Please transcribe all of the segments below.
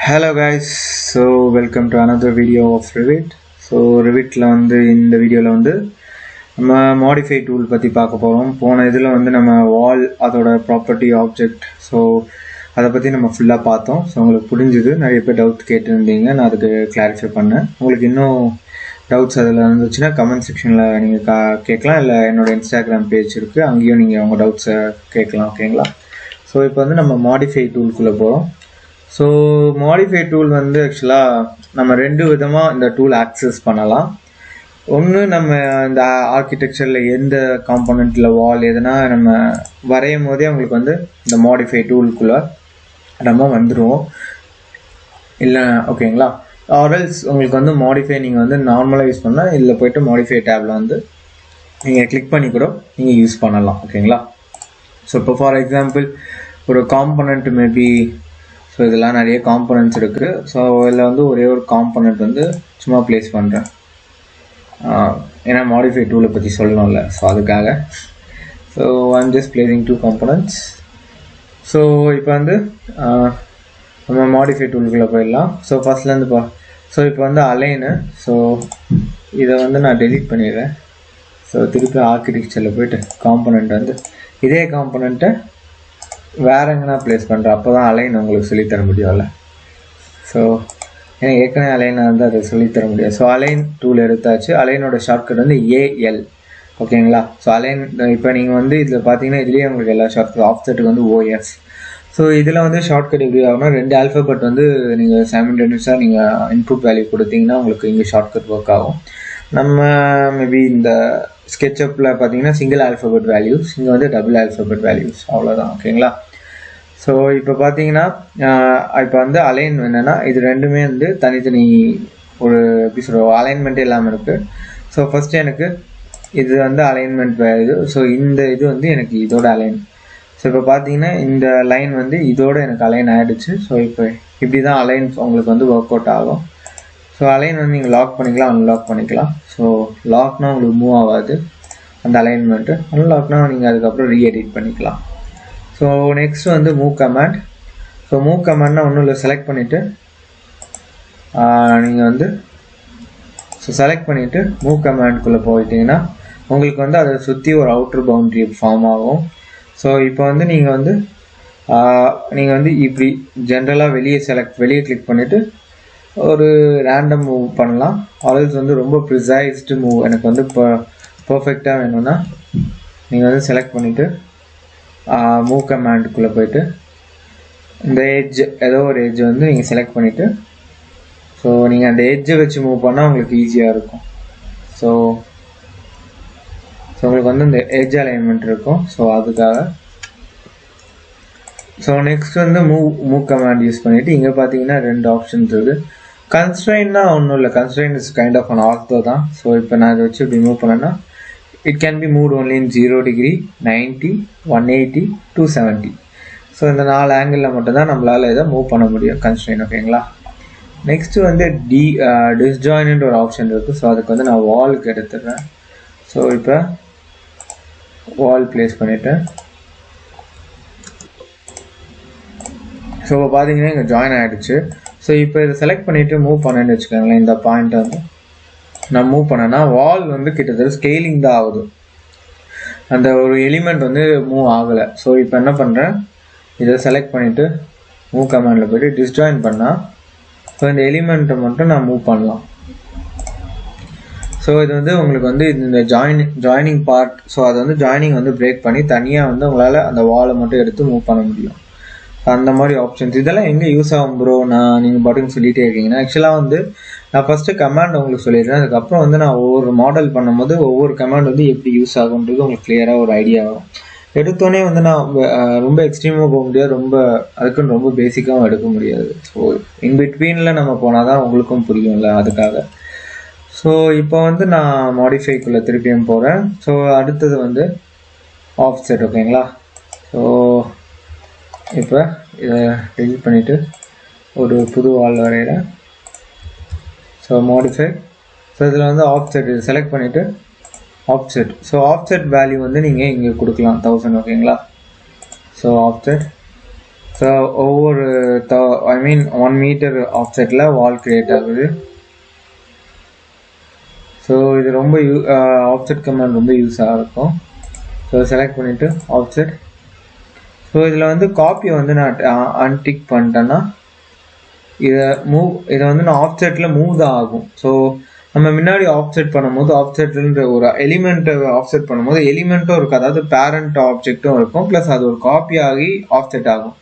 Hello guys, so welcome to another video of Revit. So Revit la வந்து இந்த வீடியோல வந்து நம்ம modify tool பத்தி பார்க்க போறோம். போன இதுல வந்து நம்ம wall அதோட property object so அத பத்தி நம்ம ஃபுல்லா பார்த்தோம். சோ உங்களுக்கு புரிஞ்சுது. நிறைய பேர் டவுட் கேட்டிருந்தீங்க. நான் அதுக்கு கிளாரிஃபை பண்ணேன். உங்களுக்கு இன்னும் டவுட்ஸ் அதெல்லாம் இருந்துச்சுன்னா கமெண்ட் செக்ஷன்ல நீங்க கேட்கலாம், இல்ல என்னோட Instagram பேஜ் இருக்கு, அங்கேயும் நீங்க உங்க டவுட்ஸை கேட்கலாம். ஓகேங்களா? ஸோ இப்போ வந்து நம்ம மாடிஃபை டூல்குள்ளே போகிறோம். ஸோ மாடிஃபை டூல் வந்து ஆக்சுவலாக நம்ம ரெண்டு விதமாக இந்த டூல் ஆக்சஸ் பண்ணலாம். ஒன்று நம்ம இந்த ஆர்கிடெக்சரில் எந்த காம்போனண்ட்டில் வால் எதுனா நம்ம வரையும் போதே அவங்களுக்கு வந்து இந்த மாடிஃபை டூலுக்குள்ளே நம்ம வந்துடுவோம். இல்லை ஓகேங்களா? ஆர்எல்ஸ் உங்களுக்கு வந்து மாடிஃபை நீங்கள் வந்து நார்மலாக யூஸ் பண்ணால் இதில் போய்ட்டு மாடிஃபை டேப்பில் வந்து நீங்கள் கிளிக் பண்ணி கூட நீங்கள் யூஸ் பண்ணலாம். ஓகேங்களா? ஸோ இப்போ ஃபார் எக்ஸாம்பிள் ஒரு காம்போனண்ட் மேபி, ஸோ இதெல்லாம் நிறைய காம்போனன்ட்ஸ் இருக்குது. ஸோ இதில் வந்து ஒரே ஒரு காம்போனண்ட் வந்து சும்மா ப்ளேஸ் பண்ணுறேன், ஏன்னா மாடிஃபை டூலை பற்றி சொல்லணும்ல, ஸோ அதுக்காக. So I'm just placing 2 components. So இப்போ வந்து நம்ம மாடிஃபை டூலுக்குள்ளே போயிடலாம். ஸோ ஃபஸ்ட்லேருந்து ஸோ இப்போ வந்து அலைனு, ஸோ இதை வந்து நான் டெலீட் பண்ணிடுறேன். ஸோ திருப்பி ஆர்கிடெக்சரில் போய்ட்டு காம்போனண்ட் வந்து இதே காம்போனண்ட்டை வேற எங்கன்னா ப்ளேஸ் பண்ணுறேன். அப்போ தான் அலைன் உங்களுக்கு சொல்லித்தர முடியும்ல. ஸோ ஏன்னா ஏற்கனவே அலைனாக இருந்தால் அதை சொல்லித்தர முடியாது. ஸோ அலைன் டூல் எடுத்தாச்சு. அலைனோட ஷார்ட்கட் வந்து ஏஎல். ஓகேங்களா? ஸோ அலைன் இப்போ நீங்கள் வந்து இதில் பார்த்தீங்கன்னா இதுலேயே உங்களுக்கு எல்லா ஷார்ட்கட், ஆஃப்செட்டுக்கு வந்து ஓஎஸ். ஸோ இதில் வந்து ஷார்ட்கட் எப்படி ஆகும்னா 2 ஆல்ஃபபெட் வந்து நீங்கள் சைமல்டேனியஸாக நீங்கள் இன்புட் வேல்யூ கொடுத்தீங்கன்னா உங்களுக்கு இங்கே ஷார்ட்கட் ஒர்க் ஆகும். நம்ம மேபி இந்த ஸ்கெட்சப்பில் பார்த்தீங்கன்னா சிங்கிள் ஆல்ஃபபெட் வேல்யூஸ், இங்கே வந்து டபுள் ஆல்ஃபபெட் வேல்யூஸ், அவ்வளோதான். ஓகேங்களா? ஸோ இப்போ பார்த்தீங்கன்னா இப்போ வந்து அலைன் என்னென்னா இது ரெண்டுமே வந்து தனித்தனி ஒரு எப்படி சொல்கிறோம் அலைன்மெண்ட்டே இல்லாமல் இருக்குது. ஸோ ஃபஸ்ட்டு எனக்கு இது வந்து அலைன்மெண்ட் இது. ஸோ இந்த இது வந்து எனக்கு இதோட அலைன். ஸோ இப்போ பார்த்தீங்கன்னா இந்த லைன் வந்து இதோட எனக்கு அலைன் ஆகிடுச்சு. ஸோ இப்போ இப்படி தான் அலைன் உங்களுக்கு வந்து ஒர்க் அவுட் ஆகும். ஸோ அலைன் வந்து நீங்கள் லாக் பண்ணிக்கலாம், அன்லாக் பண்ணிக்கலாம். ஸோ லாக்னால் உங்களுக்கு மூவ் ஆகாது அந்த அலைன்மெண்ட்டு, அன்லாக்னால் நீங்கள் அதுக்கப்புறம் ரீஎடிட் பண்ணிக்கலாம். ஸோ நெக்ஸ்ட் வந்து மூவ் கமாண்ட். ஸோ மூவ் கமாண்ட்னா ஒன்றும் இல்லை, செலக்ட் பண்ணிவிட்டு நீங்கள் வந்து செலக்ட் பண்ணிவிட்டு மூவ் கமாண்ட்குள்ளே போயிட்டீங்கன்னா உங்களுக்கு வந்து அதை சுற்றி ஒரு அவுட்டர் பவுண்ட்ரி ஃபார்ம் ஆகும். ஸோ இப்போ வந்து நீங்கள் வந்து இப்படி ஜென்ரலாக வெளியே கிளிக் பண்ணிவிட்டு ஒரு ரேண்டம் மூவ் பண்ணலாம். ஆல்வேஸ் வந்து ரொம்ப ப்ரிசைஸ்டு மூவ் எனக்கு வந்து இப்போ பர்ஃபெக்டாக வேணும்னா நீங்கள் வந்து செலக்ட் பண்ணிவிட்டு மூவ் கமாண்டுக்குள்ளே போயிட்டு இந்த எட்ஜ் ஏதோ ஒரு எட்ஜ் வந்து நீங்கள் செலக்ட் பண்ணிவிட்டு ஸோ நீங்கள் அந்த எட்ஜை வச்சு மூவ் பண்ணால் உங்களுக்கு ஈஸியாக இருக்கும். ஸோ உங்களுக்கு வந்து இந்த எட்ஜ் அலைன்மெண்ட் இருக்கும். ஸோ அதுக்காக ஸோ நெக்ஸ்ட் வந்து மூவ் கமாண்ட் யூஸ் பண்ணிவிட்டு இங்கே பார்த்தீங்கன்னா 2 ஆப்ஷன்ஸ் இருக்குது. கன்ஸ்ட்ரெயின்னா ஒன்றும் இல்லை, constrain is kind of an ortho தான். ஸோ இப்போ நான் இதை வச்சு இப்படி மூவ் பண்ணேன்னா it can be move only in 0 degree, 90, 180, 270. ஸோ இந்த 4 ஆங்கிளில் மட்டும்தான் நம்மளால் இதை மூவ் பண்ண முடியும் கன்ஸ்ட்ரெயின். ஓகேங்களா? நெக்ஸ்ட்டு வந்து டிஸ்ஜாயின்ட் ஒரு ஆப்ஷன் இருக்குது. ஸோ அதுக்கு வந்து நான் வாலுக்கு எடுத்துடுறேன். ஸோ இப்போ வால் பிளேஸ் பண்ணிவிட்டேன். ஸோ இப்போ பார்த்தீங்கன்னா இங்கே ஜாயின் ஆகிடுச்சு. ஸோ இப்போ இதை செலக்ட் பண்ணிவிட்டு மூவ் பண்ணேன்னு வச்சுக்கோங்களேன். இந்த பாயிண்ட்டை வந்து நான் மூவ் பண்ணேன்னா வால் வந்து கிட்டத்தட்ட ஸ்கேலிங் தான் ஆகுது, அந்த ஒரு எலிமெண்ட் வந்து மூவ் ஆகலை. ஸோ இப்போ என்ன பண்ணுறேன், இதை செலக்ட் பண்ணிவிட்டு மூவ் கமாண்டில் போய்ட்டு டிஸ்ஜாயின் பண்ணால் ஸோ இந்த எலிமெண்ட்டை மட்டும் நான் மூவ் பண்ணலாம். ஸோ இது வந்து உங்களுக்கு வந்து இந்த ஜாயினிங் பார்ட், ஸோ அதை வந்து ஜாயினிங் வந்து பிரேக் பண்ணி தனியாக வந்து உங்களால் அந்த வாலை மட்டும் எடுத்து மூவ் பண்ண முடியும். அந்த மாதிரி ஆப்ஷன்ஸ் இதெல்லாம் எங்கே யூஸ் ஆகும் ப்ரோ, நீங்கள் பாட்டுன்னு சொல்லிகிட்டே இருக்கீங்கன்னா ஆக்சுவலாக வந்து நான் ஃபஸ்ட்டு கமாண்ட் உங்களுக்கு சொல்லிடுறேன். அதுக்கப்புறம் வந்து நான் ஒவ்வொரு மாடல் பண்ணும்போது ஒவ்வொரு கமாண்ட் வந்து எப்படி யூஸ் ஆகுன்றது உங்களுக்கு கிளியராக ஒரு ஐடியா வரும். எடுத்தோடனே வந்து நான் ரொம்ப எக்ஸ்ட்ரீமாக போக முடியாது, அதுக்குன்னு ரொம்ப பேசிக்காகவும் எடுக்க முடியாது. ஸோ இன்பிட்வீனில் நம்ம போனால் தான் உங்களுக்கும் புரியும்ல, அதுக்காக. ஸோ இப்போ வந்து நான் மாடிஃபைக்குள்ளே திருப்பியும் போகிறேன். ஸோ அடுத்தது வந்து ஆஃப்செட். ஓகேங்களா? ஸோ இப்போ இதை டெலிட் பண்ணிவிட்டு ஒரு புது வால் வரைகிறேன். So modify. ஸோ இதில் வந்து ஆஃப்செட் இது செலக்ட் பண்ணிவிட்டு ஆஃப்செட். ஸோ ஆஃப்செட் வேல்யூ வந்து நீங்கள் இங்கே கொடுக்கலாம் 1000. ஓகேங்களா? ஸோ ஆஃப்செட் ஸோ ஒவ்வொரு ஐ மீன் 1 மீட்டர் ஆஃப்செட்டில் வால் கிரியேட் ஆகுது. ஸோ இது ரொம்ப ஆஃப்செட் கமாண்ட் ரொம்ப யூஸாக இருக்கும். ஸோ செலக்ட் பண்ணிவிட்டு ஆஃப்செட். ஸோ இதில் வந்து காப்பியை வந்து நான் அன்டிக் பண்ணிட்டேன்னா இதை வந்து நான் ஆஃப்செட்டில் மூவ் தான் ஆகும். ஸோ நம்ம முன்னாடி ஆஃப்செட் பண்ணும்போது ஆஃப்செட்ன்ற ஒரு எலிமெண்ட்டை ஆஃப்செட் பண்ணும்போது எலிமெண்ட்டும் இருக்கும், அதாவது பேரண்ட் ஆப்ஜெக்டும் இருக்கும், ப்ளஸ் அது ஒரு காப்பி ஆகி ஆஃப்செட் ஆகும்.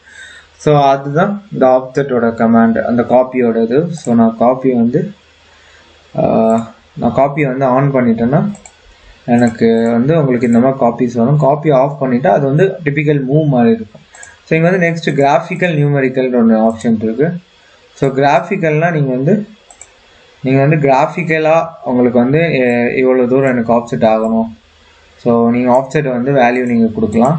ஸோ அதுதான் இந்த ஆஃப்செட்டோட கமாண்ட், அந்த காப்பியோட இது. ஸோ நான் காப்பியை வந்து ஆன் பண்ணிட்டேன்னா எனக்கு வந்து உங்களுக்கு இந்த மாதிரி காப்பீஸ் வரும். காப்பி ஆஃப் பண்ணிவிட்டா அது வந்து டிபிக்கல் மூவ் மாதிரி இருக்கும். ஸோ இங்கே வந்து நெக்ஸ்ட் கிராஃபிக்கல் நியூமெரிக்கல்ன்ற ஒன்று ஆப்ஷன் இருக்குது. ஸோ கிராஃபிக்கல்னால் நீங்கள் வந்து கிராஃபிக்கலாக உங்களுக்கு வந்து இவ்வளோ தூரம் எனக்கு ஆஃப்செட் ஆகணும். ஸோ நீங்கள் ஆஃப்செட் வந்து வேல்யூ நீங்கள் கொடுக்கலாம்.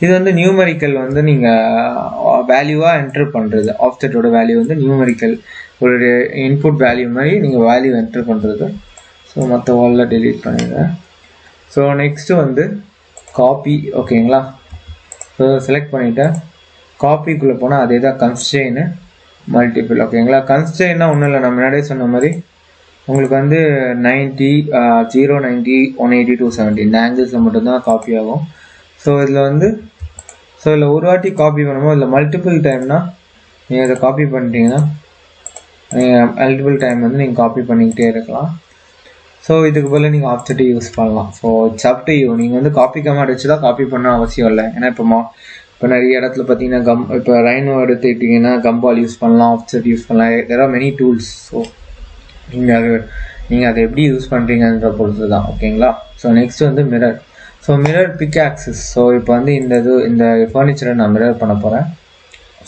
இது வந்து நியூமெரிக்கல் வந்து நீங்கள் வேல்யூவாக என்ட்ரு பண்ணுறது. ஆஃப்செட்டோட வேல்யூ வந்து நியூமெரிக்கல் ஒரு இன்புட் வேல்யூ மாதிரி நீங்கள் வேல்யூ என்ட்ரு பண்ணுறது. ஸோ மற்ற வாலில் டெலீட் பண்ணிடுறேன். ஸோ நெக்ஸ்ட்டு வந்து காப்பி. ஓகேங்களா? ஸோ செலக்ட் பண்ணிவிட்டேன். காப்பிக்குள்ளே போனால் அதே தான் கன்ஸ்ட்ரெயின் மல்டிபிள். ஓகேங்களா? கன்ஸ்ட்ரெயின்னா ஒன்றும் இல்லை, நான் முன்னாடியே சொன்ன மாதிரி உங்களுக்கு வந்து 90, 0, 90, 180, 270 இந்த ஆங்கிள்ஸில் மட்டும்தான் காப்பி ஆகும். ஸோ இதில் ஒரு வாட்டி காப்பி பண்ணும்போது இதில் மல்டிபிள் டைம்னா நீங்கள் இதை காப்பி பண்ணிட்டீங்கன்னா நீங்கள் மல்டிபிள் டைம் வந்து நீங்கள் காப்பி பண்ணிக்கிட்டே இருக்கலாம். ஸோ இதுக்கு பதில் நீங்கள் ஆப்செட்டை யூஸ் பண்ணலாம். So it's up to you. நீங்கள் வந்து காப்பி கமாண்ட் வச்சு தான் காப்பி பண்ண அவசியம் இல்லை. ஏன்னா இப்போ நிறைய இடத்துல பார்த்தீங்கன்னா இப்போ ரைனோ எடுத்துக்கிட்டிங்கன்னா கம்பால் யூஸ் பண்ணலாம், ஆப்செட் யூஸ் பண்ணலாம். There are many tools. So நீங்கள் அதை எப்படி யூஸ் பண்ணுறீங்கன்ற பொறுத்து தான். ஓகேங்களா? ஸோ நெக்ஸ்ட் வந்து mirror. So mirror pick axis. So இப்போ வந்து இந்த ஃபர்னிச்சரை நான் மிரர் பண்ண போகிறேன்.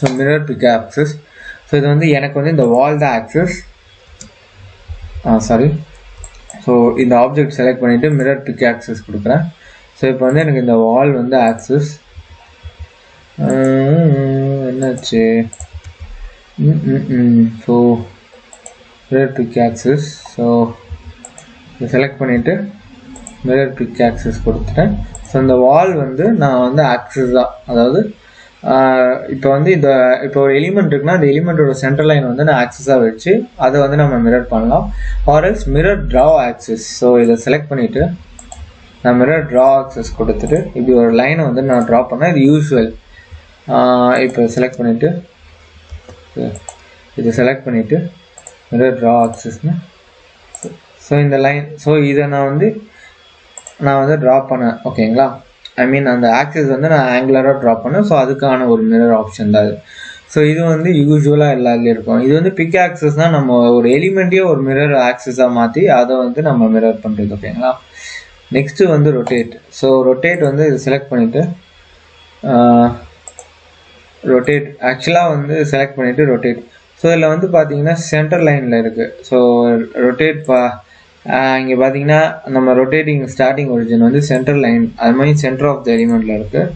So mirror pick axis. So இது வந்து எனக்கு வந்து இந்த வால் தான் ஆக்சிஸ். ஸோ இந்த ஆப்ஜெக்ட் செலக்ட் பண்ணிவிட்டு மிரர் பிக் ஆக்சிஸ் கொடுக்குறேன். ஸோ இப்போ வந்து எனக்கு இந்த வால் வந்து ஆக்சிஸ் என்னாச்சு. So mirror pick axis. So இதை செலக்ட் பண்ணிவிட்டு மிரர் பிக் ஆக்சிஸ் கொடுத்துட்டேன். ஸோ இந்த வால் வந்து நான் வந்து ஆக்சிஸ் தான், அதாவது இப்போ ஒரு எலிமெண்ட் இருக்குன்னா அந்த எலிமெண்ட்டோட சென்டர் லைன் வந்து நான் ஆக்சிஸாக வச்சு அதை வந்து நம்ம மிரர் பண்ணலாம். ஆர்எல்ஸ் மிரர் ட்ரா ஆக்சிஸ். ஸோ இதை செலக்ட் பண்ணிவிட்டு நான் மிரர் ட்ரா ஆக்சிஸ் கொடுத்துட்டு இப்படி ஒரு லைனை வந்து நான் ட்ரா பண்ணேன். இது யூஸ்வல். இப்போ செலக்ட் பண்ணிவிட்டு மிரர் ட்ரா ஆக்சிஸ்னு. ஸோ இந்த லைன், ஸோ இதை நான் வந்து ட்ரா பண்ணேன். ஓகேங்களா? ஐ மீன் அந்த ஆக்சிஸ் வந்து நான் ஆங்குலராக ட்ரா பண்ணேன். ஸோ அதுக்கான ஒரு மிரர் ஆப்ஷன் தான் இது. ஸோ இது வந்து யூஸ்வலாக எல்லாத்துலேயும் இருக்கும். இது வந்து பிக் ஆக்சிஸ்னால் நம்ம ஒரு எலிமெண்ட்டையே ஒரு மிரர் ஆக்சிஸாக மாற்றி அதை வந்து நம்ம மிரர் பண்ணுறது. ஓகேங்களா? நெக்ஸ்ட்டு வந்து ரொட்டேட். ஸோ ரொட்டேட் வந்து இது செலக்ட் பண்ணிவிட்டு ரொட்டேட் ஆக்சுவலாக வந்து செலக்ட் பண்ணிவிட்டு ரொட்டேட். ஸோ இதில் வந்து பார்த்தீங்கன்னா சென்டர் லைனில் இருக்குது. ஸோ ரொட்டேட் இங்கே பார்த்தீங்கன்னா நம்ம ரொட்டேட்டிங் ஸ்டார்டிங் ஒரிஜின் வந்து சென்டர் லைன், அது மாதிரி சென்டர் ஆஃப் த எலிமெண்ட்டில் இருக்குது.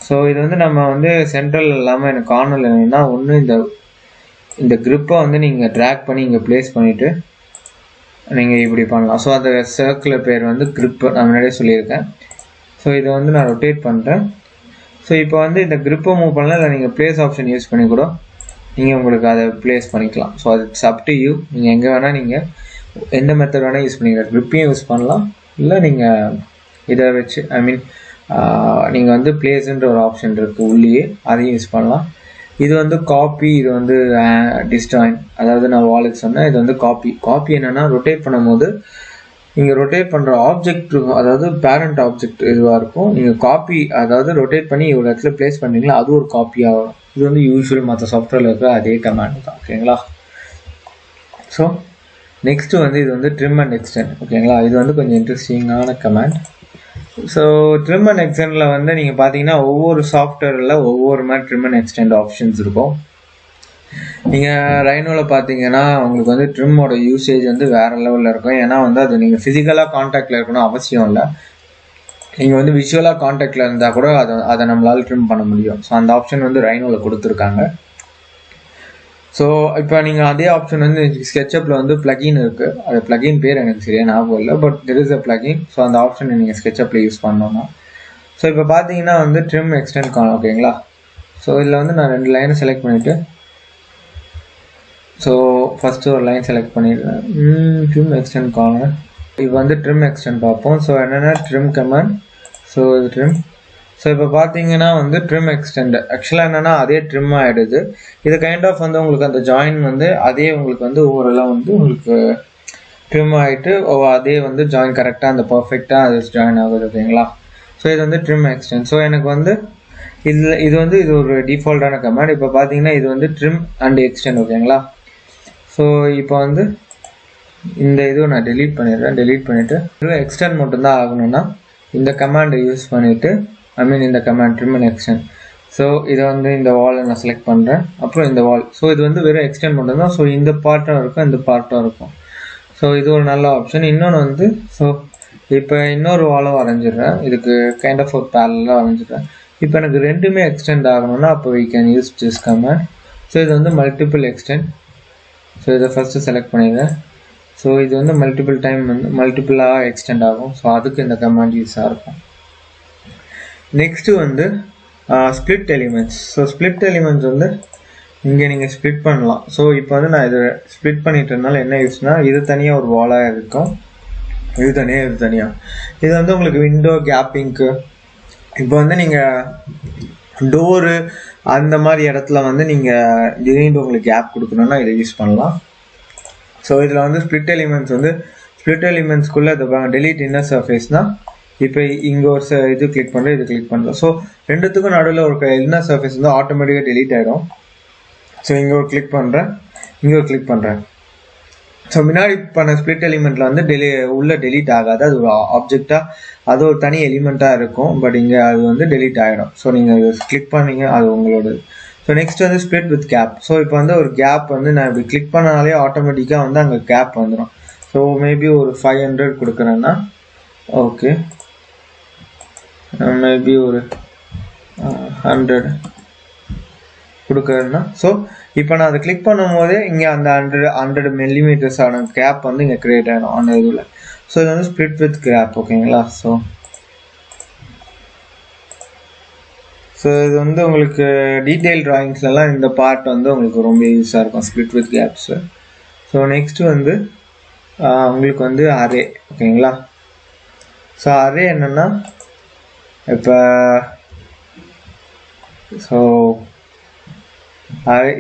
ஸோ இது வந்து நம்ம வந்து சென்ட்ரல் இல்லாமல் எனக்கு கார்னரில் என்னென்னா ஒன்று இந்த க்ரிப்பை வந்து நீங்கள் ட்ராக் பண்ணி இங்கே ப்ளேஸ் பண்ணிவிட்டு நீங்கள் இப்படி பண்ணலாம். ஸோ அந்த சர்க்கிள் பேர் வந்து க்ரிப்பு, நான் முன்னாடியே சொல்லியிருக்கேன். ஸோ இதை வந்து நான் ரொட்டேட் பண்ணுறேன். ஸோ இப்போ வந்து இந்த க்ரிப்பை மூவ் பண்ணலாம், இல்லை நீங்கள் ப்ளேஸ் ஆப்ஷன் யூஸ் பண்ணி கூட நீங்கள் உங்களுக்கு அதை ப்ளேஸ் பண்ணிக்கலாம். ஸோ அது இட்ஸ் அப் டு யூ. நீங்கள் எங்கே வேணால் நீங்கள் எந்த மெத்தட் வேணால் யூஸ் பண்ணிக்கலாம். க்ரிப்பையும் யூஸ் பண்ணலாம், இல்லை நீங்கள் இதை வச்சு ஐ மீன் நீங்கள் வந்து பிளேஸ்ன்ற ஒரு ஆப்ஷன் இருக்குது உள்ளேயே, அதையும் யூஸ் பண்ணலாம். இது வந்து காப்பி, இது வந்து டிஸ்டாயின், அதாவது நான் வாலுக்கு சொன்னேன். இது வந்து காப்பி என்னென்னா ரொட்டேட் பண்ணும்போது நீங்கள் ரொட்டேட் பண்ணுற ஆப்ஜெக்ட், அதாவது பேரண்ட் ஆப்ஜெக்ட் இதுவாக இருக்கும். நீங்கள் காப்பி, அதாவது ரொட்டேட் பண்ணி ஒரு இடத்துல பிளேஸ் பண்ணுறீங்களா, அது ஒரு காப்பியாக வரும். இது வந்து யூஸ்வல் மற்ற சாஃப்ட்வேரில் இருக்கிற அதே கமாண்ட் தான். ஓகேங்களா? ஸோ நெக்ஸ்ட்டு வந்து இது வந்து ட்ரிம் அண்ட் எக்ஸ்டெண்ட். ஓகேங்களா? இது வந்து கொஞ்சம் இன்ட்ரெஸ்டிங்கான கமாண்ட். ஸோ ட்ரிம் அண்ட் எக்ஸ்டெண்டில் வந்து நீங்கள் பார்த்தீங்கன்னா ஒவ்வொரு சாஃப்ட்வேரில் ஒவ்வொரு மாதிரி ட்ரிம் அண்ட் எக்ஸ்டெண்ட் ஆப்ஷன்ஸ் இருக்கும். நீங்கள் ரைனோவில் பார்த்தீங்கன்னா உங்களுக்கு வந்து ட்ரிம்மோட யூசேஜ் வந்து வேறு லெவலில் இருக்கும். ஏன்னா வந்து அது நீங்கள் ஃபிசிக்கலாக கான்டாக்டில் இருக்கணும் அவசியம் இல்லை. நீங்கள் வந்து விஷுவலாக கான்டாக்டில் இருந்தால் கூட அதை நம்மளால் ட்ரிம் பண்ண முடியும். ஸோ அந்த ஆப்ஷன் வந்து ரைனோவில் கொடுத்துருக்காங்க. ஸோ இப்போ நீங்கள் அதே ஆப்ஷன் வந்து ஸ்கெட்சப்பில் வந்து ப்ளகின் இருக்குது. அது ப்ளகின் பேர் எனக்கு சரியாக ஞாபகம் இல்லை, but there is a plugin. So அந்த ஆப்ஷனை நீங்கள் ஸ்கெட்சப்பில் யூஸ் பண்ணோன்னா ஸோ இப்போ பார்த்தீங்கன்னா வந்து ட்ரிம் எக்ஸ்டெண்ட் காணும். ஓகேங்களா? ஸோ இதில் வந்து நான் 2 லைனை செலக்ட் பண்ணிவிட்டு ஸோ ஃபஸ்ட்டு ஒரு லைன் செலக்ட் பண்ணிடுறேன். Trim extend corner. இப்போ வந்து ட்ரிம் எக்ஸ்டெண்ட் பார்ப்போம். ஸோ என்னென்னா ட்ரிம் கமாண்ட். ஸோ இது ட்ரிம். ஸோ இப்போ பார்த்தீங்கன்னா வந்து ட்ரிம் எக்ஸ்டெண்ட் ஆக்சுவலாக என்னென்னா அதே ட்ரிம் ஆகிடுது. இது கைண்ட் ஆஃப் வந்து உங்களுக்கு அந்த ஜாயின் வந்து அதே உங்களுக்கு வந்து ஓவரெல்லாம் வந்து உங்களுக்கு ட்ரிம் ஆகிட்டு அதே வந்து ஜாயின் கரெக்டாக அந்த பர்ஃபெக்டாக அது ஜாயின் ஆகுது. ஓகேங்களா? ஸோ இது வந்து ட்ரிம் எக்ஸ்டெண்ட். ஸோ எனக்கு வந்து இது வந்து இது ஒரு டிஃபால்ட்டான கமாண்ட். இப்போ பார்த்தீங்கன்னா இது வந்து ட்ரிம் அண்ட் எக்ஸ்டெண்ட். ஓகேங்களா? ஸோ இப்போ வந்து இந்த இதுவும் நான் டெலீட் பண்ணிடுறேன். டெலீட் பண்ணிவிட்டு எக்ஸ்டெண்ட் மட்டும்தான் ஆகணும்னா இந்த கமாண்டை யூஸ் பண்ணிவிட்டு இந்த command trim and extend. So இதை வந்து இந்த வாலை நான் செலக்ட் பண்ணுறேன். அப்புறம் இந்த வால். ஸோ இது வந்து வெறும் எக்ஸ்டெண்ட் மட்டும்தான். ஸோ இந்த பார்ட்டும் இருக்கும், இந்த பார்ட்டும் இருக்கும். ஸோ இது ஒரு நல்ல ஆப்ஷன். இன்னொன்று வந்து ஸோ இப்போ இன்னொரு வாலும் வரைஞ்சிடுறேன். இதுக்கு கைண்ட் ஆஃப் ஒரு பேரலாக வரைஞ்சிடுறேன். இப்போ எனக்கு ரெண்டுமே எக்ஸ்டெண்ட் ஆகணும்னா அப்போ we can use this command. So இது வந்து மல்டிபிள் எக்ஸ்டெண்ட். ஸோ இதை ஃபஸ்ட்டு செலக்ட் பண்ணிடுறேன். ஸோ இது வந்து மல்டிபிள் டைம் வந்து மல்டிபிளாக எக்ஸ்டெண்ட் ஆகும். ஸோ அதுக்கு இந்த கமாண்ட் யூஸாக இருக்கும். நெக்ஸ்ட்டு வந்து split elements. So split elements வந்து இங்கே நீங்கள் ஸ்ப்ளிட் பண்ணலாம். ஸோ இப்போ வந்து நான் இதை ஸ்ப்ளிட் பண்ணிட்டதுனால என்ன யூஸ்னால் இது தனியாக ஒரு வாலாக இருக்கும், இது தனியாக. இது வந்து உங்களுக்கு விண்டோ கேப்பிங்க்கு, இப்போ வந்து நீங்கள் டோரு அந்த மாதிரி இடத்துல வந்து நீங்கள் திடீர்னு உங்களுக்கு கேப் கொடுக்கணுன்னா இதை யூஸ் பண்ணலாம். ஸோ இதில் வந்து ஸ்ப்ளிட் எலிமெண்ட்ஸ்குள்ளே இதை டெலீட் இன்னர் சர்ஃபேஸ்னால் இப்போ இங்கே ஒரு இது கிளிக் பண்ணுறேன், இது கிளிக் பண்ணுறேன். ஸோ ரெண்டுத்துக்கும் நடுவில் ஒரு இன்னர் சர்ஃபேஸ் வந்து ஆட்டோமேட்டிக்காக டெலீட் ஆகிடும். ஸோ இங்கே ஒரு கிளிக் பண்ணுறேன், இங்கே ஒரு கிளிக் பண்ணுறேன். ஸோ முன்னாடி பண்ண ஸ்ப்ளிட் எலிமெண்ட்டில் வந்து உள்ளே டெலீட் ஆகாது, அது ஒரு ஆப்ஜெக்டாக அது ஒரு தனி எலிமெண்ட்டாக இருக்கும். பட் இங்கே அது வந்து டெலீட் ஆகிடும். ஸோ நீங்கள் கிளிக் பண்ணீங்க அது உங்களோட. ஸோ நெக்ஸ்ட் வந்து ஸ்ப்ளிட் வித் கேப். ஸோ இப்போ வந்து ஒரு கேப் வந்து நான் இப்படி கிளிக் பண்ணாலே ஆட்டோமேட்டிக்காக வந்து அங்கே கேப் வந்துடும். ஸோ மேபி ஒரு 500 கொடுக்குறேன்னா ஓகே, மேபி ஒரு 100 கொடுக்குறேன்னா ஸோ இப்போ நான் அதை கிளிக் பண்ணும் போதே இங்கே அந்த 100 மில்லிமீட்டர்ஸ் ஆன கேப் வந்து இங்கே க்ரியேட் ஆகிடும் அந்த இதில். ஸோ இது வந்து ஸ்ப்ளிட் வித் கேப். ஓகேங்களா? ஸோ இது வந்து உங்களுக்கு டீட்டெயில் ட்ராயிங்ஸ்லாம் இந்த பார்ட் வந்து உங்களுக்கு ரொம்ப யூஸாக இருக்கும், split with caps. So next வந்து உங்களுக்கு வந்து அரே. ஓகேங்களா? ஸோ அரே என்னென்னா இப்போ ஸோ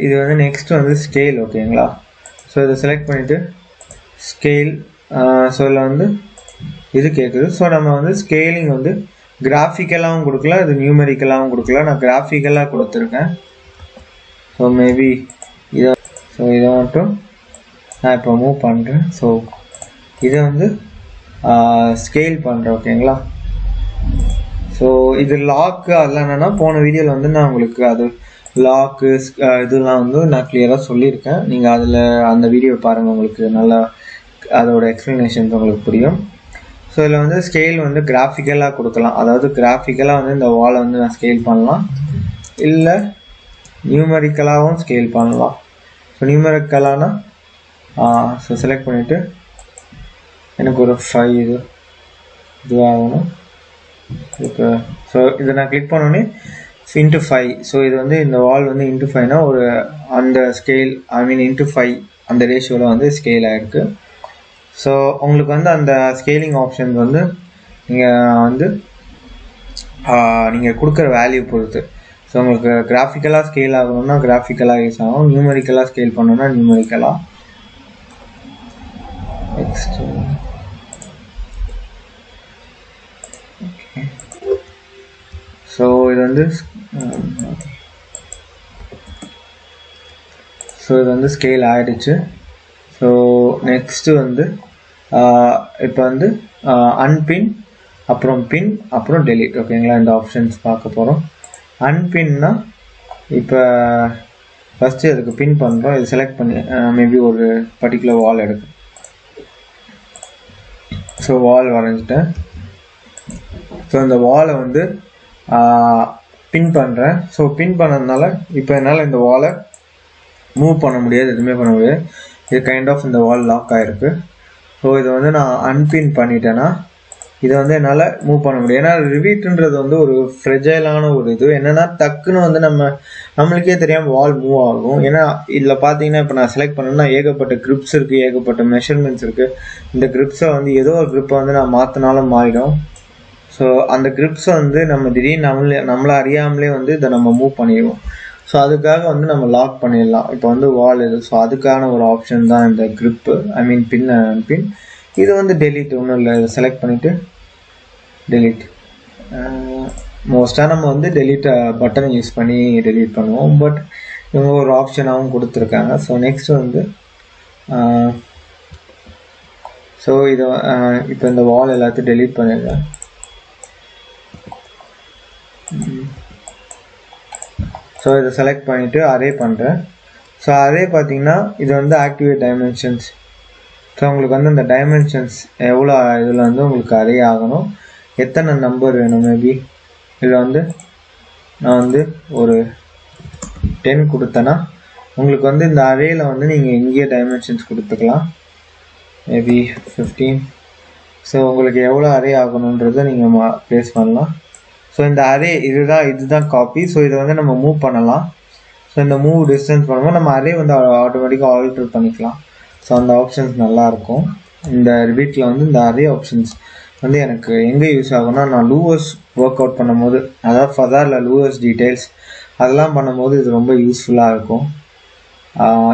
இது வந்து நெக்ஸ்ட் வந்து ஸ்கேல். ஓகேங்களா? ஸோ இதை செலக்ட் பண்ணிவிட்டு ஸ்கேல். ஸோ இதில் வந்து இது கேட்குது. ஸோ நம்ம வந்து ஸ்கேலிங் வந்து கிராஃபிக்கலாகவும் கொடுக்கலாம், இது நியூமெரிக்கலாகவும் கொடுக்கலாம். நான் கிராஃபிக்கலாக கொடுத்துருக்கேன். ஸோ மேபி இதை மட்டும் நான் இப்போ மூவ் பண்ணுறேன். ஸோ இதை வந்து ஸ்கேல் பண்ணுறேன். ஓகேங்களா? ஸோ இது லாக்கு அதெல்லாம் என்னென்னா போன வீடியோவில் வந்து நான் உங்களுக்கு அது லாக்கு இதெல்லாம் வந்து நான் கிளியராக சொல்லியிருக்கேன். நீங்கள் அதில் அந்த வீடியோ பாருங்கள், உங்களுக்கு நல்லா அதோட எக்ஸ்ப்ளனேஷன்ஸ் உங்களுக்கு புரியும். ஸோ இதில் வந்து ஸ்கேல் வந்து கிராஃபிக்கலாக கொடுக்கலாம். அதாவது கிராஃபிக்கலாக வந்து இந்த வாலை வந்து நான் ஸ்கேல் பண்ணலாம், இல்லை நியூமெரிக்கலாகவும் ஸ்கேல் பண்ணலாம். ஸோ நியூமெரிக்கலானா ஸோ செலக்ட் பண்ணிவிட்டு எனக்கு ஒரு 5 இதுவாகணும். இப்போ ஸோ இதை நான் கிளிக் பண்ணோன்னே இன்ட்டு 5. ஸோ இது வந்து இந்த வால் வந்து இன்ட்டு 5னா ஒரு அந்த ஸ்கேல் இன்ட்டு 5 அந்த ரேஷியோவில் வந்து ஸ்கேல் ஆகிருக்கு. ஸோ உங்களுக்கு வந்து அந்த ஸ்கேலிங் ஆப்ஷன்ஸ் வந்து நீங்கள் கொடுக்குற வேல்யூ பொறுத்து. ஸோ உங்களுக்கு கிராஃபிக்கலாக ஸ்கேல் ஆகணும்னா கிராஃபிக்கலாக யூஸ் ஆகும், நியூமெரிக்கலாக ஸ்கேல் பண்ணணும்னா நியூமெரிக்கலாக. Next okay. ஸோ இது வந்து ஸ்கேல் ஆகிடுச்சு. ஸோ நெக்ஸ்ட்டு வந்து இப்போ வந்து அன்பின், அப்புறம் பின், அப்புறம் டெலீட். ஓகேங்களா? இந்த ஆப்ஷன்ஸ் பார்க்க போகிறோம். அன்பின்னா இப்போ ஃபஸ்ட்டு அதுக்கு பின் பண்ணுறோம். இது செலக்ட் பண்ணி மேபி ஒரு பர்டிகுலர் வால் எடுக்கும். ஸோ வால் வரைஞ்சிட்டேன். ஸோ இந்த வாலை வந்து பின் பண்ணுறேன். ஸோ பின் பண்ணதுனால இப்போ என்னால் இந்த வாலை மூவ் பண்ண முடியாது, எதுவுமே பண்ண முடியாது. இது கைண்ட் ஆஃப் இந்த வால் லாக் ஆகிருக்கு. ஸோ இதை வந்து நான் அன்பின் பண்ணிட்டேன்னா இதை வந்து என்னால் மூவ் பண்ண முடியும். ஏன்னா ரிவீட்ன்றது வந்து ஒரு ஃப்ரெஜைலான ஒரு இது. என்னென்னா டக்குன்னு வந்து நம்மளுக்கே தெரியாமல் வால் மூவ் ஆகும். ஏன்னா இதில் பார்த்தீங்கன்னா இப்போ நான் செலக்ட் பண்ணேன்னா ஏகப்பட்ட கிரிப்ஸ் இருக்குது, ஏகப்பட்ட மெஷர்மெண்ட்ஸ் இருக்குது. இந்த கிரிப்ஸை வந்து ஏதோ ஒரு கிரிப்பை வந்து நான் மாற்றினாலும் மாறிடும். ஸோ அந்த கிரிப்ஸை வந்து நம்ம திடீர்னு நம்மளை அறியாமலே வந்து இதை நம்ம மூவ் பண்ணிடுவோம். ஸோ அதுக்காக வந்து நம்ம லாக் பண்ணிடலாம். இப்போ வந்து வால் இது. ஸோ அதுக்கான ஒரு ஆப்ஷன் தான் இந்த கிரிப்பு, பின். இது வந்து டெலீட் ஒன்றும் இல்லை. இதை செலக்ட் பண்ணிவிட்டு டெலீட். மோஸ்ட்டாக நம்ம வந்து டெலீட் பட்டனை யூஸ் பண்ணி டெலீட் பண்ணுவோம். பட் இவங்க ஒரு ஆப்ஷனாகவும் கொடுத்துருக்காங்க. ஸோ நெக்ஸ்ட் வந்து ஸோ இதை இப்போ இந்த வால் எல்லாத்தையும் டெலீட் பண்ணிடுறேன். ஸோ இதை செலக்ட் பண்ணிவிட்டு அரே பண்ணுறேன். ஸோ அரே பார்த்தீங்கன்னா இது வந்து ஆக்டிவேட் டைமென்ஷன்ஸ். ஸோ உங்களுக்கு வந்து இந்த டைமென்ஷன்ஸ் எவ்வளோ இதில் வந்து உங்களுக்கு அரே ஆகணும், எத்தனை நம்பர் வேணும். மேபி இதில் வந்து நான் வந்து ஒரு 10 கொடுத்தேன்னா உங்களுக்கு வந்து இந்த அரேயில் வந்து நீங்கள் இங்கேயே டைமென்ஷன்ஸ் கொடுத்துக்கலாம். மேபி 15. ஸோ உங்களுக்கு எவ்வளோ அரே ஆகணுன்றதை நீங்கள் ப்ளேஸ் பண்ணலாம். ஸோ இந்த அரே இதுதான் காப்பி. ஸோ இதை வந்து நம்ம மூவ் பண்ணலாம். ஸோ இந்த மூவ் டிஸ்டன்ஸ் பண்ணும்போது நம்ம அரே வந்து ஆட்டோமேட்டிக்காக ஆல்டர் பண்ணிக்கலாம். ஸோ அந்த ஆப்ஷன்ஸ் நல்லாயிருக்கும். இந்த ரிவீட்டில் வந்து இந்த அரே ஆப்ஷன்ஸ் வந்து எனக்கு எங்கே யூஸ் ஆகும்னா, நான் லூவர்ஸ் ஒர்க் அவுட் பண்ணும்போது, அதாவது ஃபதாரில் லூவர்ஸ் டீட்டெயில்ஸ் அதெல்லாம் பண்ணும்போது இது ரொம்ப யூஸ்ஃபுல்லாக இருக்கும்.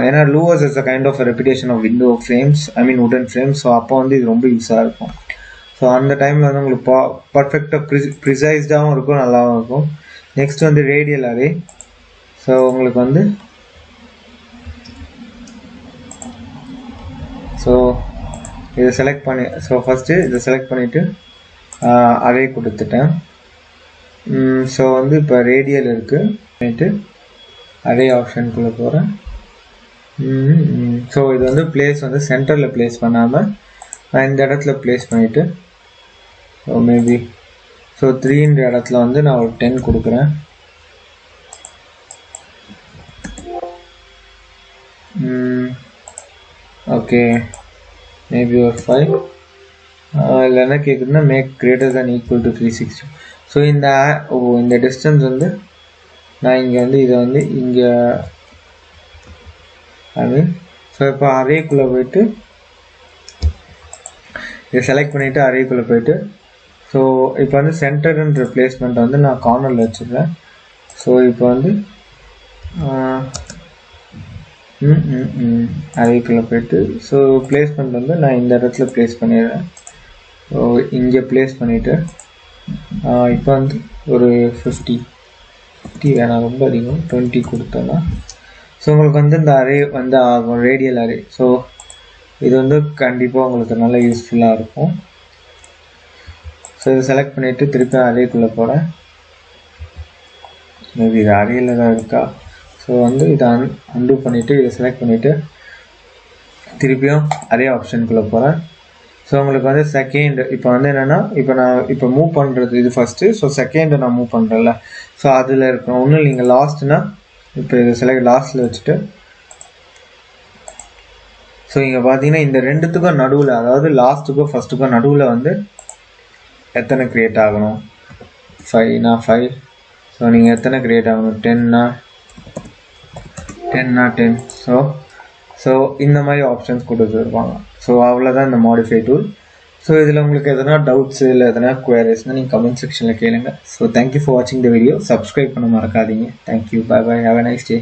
ஏன்னா louvers is a kind of repetition of window frames, உடன் ஃப்ரேம்ஸ். ஸோ அப்போ வந்து இது ரொம்ப யூஸாக இருக்கும். ஸோ அந்த டைமில் வந்து உங்களுக்கு பர்ஃபெக்டாக ப்ரிசைஸ்டாகவும் இருக்கும், நல்லாவும் இருக்கும். நெக்ஸ்ட் வந்து ரேடியல் அரே. ஸோ உங்களுக்கு வந்து ஸோ இதை செலக்ட் பண்ணி ஃபஸ்ட்டு இதை செலக்ட் பண்ணிவிட்டு அரே கொடுத்துட்டேன். ஸோ வந்து இப்போ ரேடியல் இருக்குது பண்ணிவிட்டு அரே ஆப்ஷனுக்குள்ளே போகிறேன். ஸோ இது வந்து பிளேஸ் வந்து சென்டரில் பிளேஸ் பண்ணாமல் நான் இந்த இடத்துல பிளேஸ் பண்ணிவிட்டு ஸோ மேபி 3ன்ற இடத்துல வந்து நான் ஒரு 10 கொடுக்குறேன். ஓகே, மேபி ஒரு 5. இல்லை என்ன கேட்குதுன்னா make greater than equal to 360. So இந்த டிஸ்டன்ஸ் வந்து நான் இங்கே வந்து இதை வந்து இங்கே ஸோ இப்போ அரேக்குள்ளே போயிட்டு இதை செலக்ட் பண்ணிவிட்டு அரேக்குள்ளே போயிட்டு ஸோ இப்போ வந்து சென்டர்ன்ற பிளேஸ்மெண்ட்டை வந்து நான் கார்னரில் வச்சுருக்கேன். ஸோ இப்போ வந்து அரேக்குள்ளே போயிட்டு ஸோ பிளேஸ்மெண்ட் வந்து நான் இந்த இடத்துல ப்ளேஸ் பண்ணிடுறேன். ஸோ இங்கே ப்ளேஸ் பண்ணிவிட்டு இப்போ வந்து ஒரு 50 வேணாம், ரொம்ப அதிகம், 20 கொடுத்தோன்னா ஸோ உங்களுக்கு வந்து இந்த அரே வந்து ஆகும், ரேடியல் அரே. ஸோ இது வந்து கண்டிப்பாக உங்களுக்கு நல்லா யூஸ்ஃபுல்லாக இருக்கும். ஸோ இதை செலக்ட் பண்ணிவிட்டு திருப்பி அரேக்குள்ளே போகிறேன். மேபி இது அரேயில் தான் இருக்கா. ஸோ வந்து இதை அன்டூ பண்ணிவிட்டு இதை செலக்ட் பண்ணிவிட்டு திருப்பியும் அரே ஆப்ஷனுக்குள்ளே போகிறேன். ஸோ உங்களுக்கு வந்து செகண்ட் இப்போ வந்து என்னென்னா இப்போ மூவ் பண்ணுறது இது ஃபஸ்ட்டு. ஸோ செகண்டை நான் மூவ் பண்ணுறேன்ல, ஸோ அதில் இருக்கணும். ஒன்றும் நீங்கள் லாஸ்ட்னா இப்போ இதை செலக்ட் லாஸ்ட்டில் வச்சுட்டு ஸோ இங்கே பார்த்தீங்கன்னா இந்த ரெண்டுத்துக்கும் நடுவில், அதாவது லாஸ்ட்டுக்கும் ஃபஸ்ட்டுக்கும் நடுவில் வந்து எத்தனை க்ரியேட் ஆகணும், 5னா 5. ஸோ நீங்கள் எத்தனை க்ரியேட் ஆகணும், 10னா 10. ஸோ இந்த மாதிரி ஆப்ஷன்ஸ் கொடுத்துருப்பாங்க. ஸோ அவ்வளோதான் இந்த மாடிஃபை டூல். ஸோ இதில் உங்களுக்கு எதனா டவுட்ஸு இல்லை எதனா குவரிஸ்னால் நீங்கள் கமெண்ட் செக்ஷனில் கேளுங்க. ஸோ தேங்க்யூ ஃபார் வாட்சிங் த வீடியோ. சப்ஸ்கிரைப் பண்ண மறக்காதீங்க. Thank you, bye bye, have a nice day.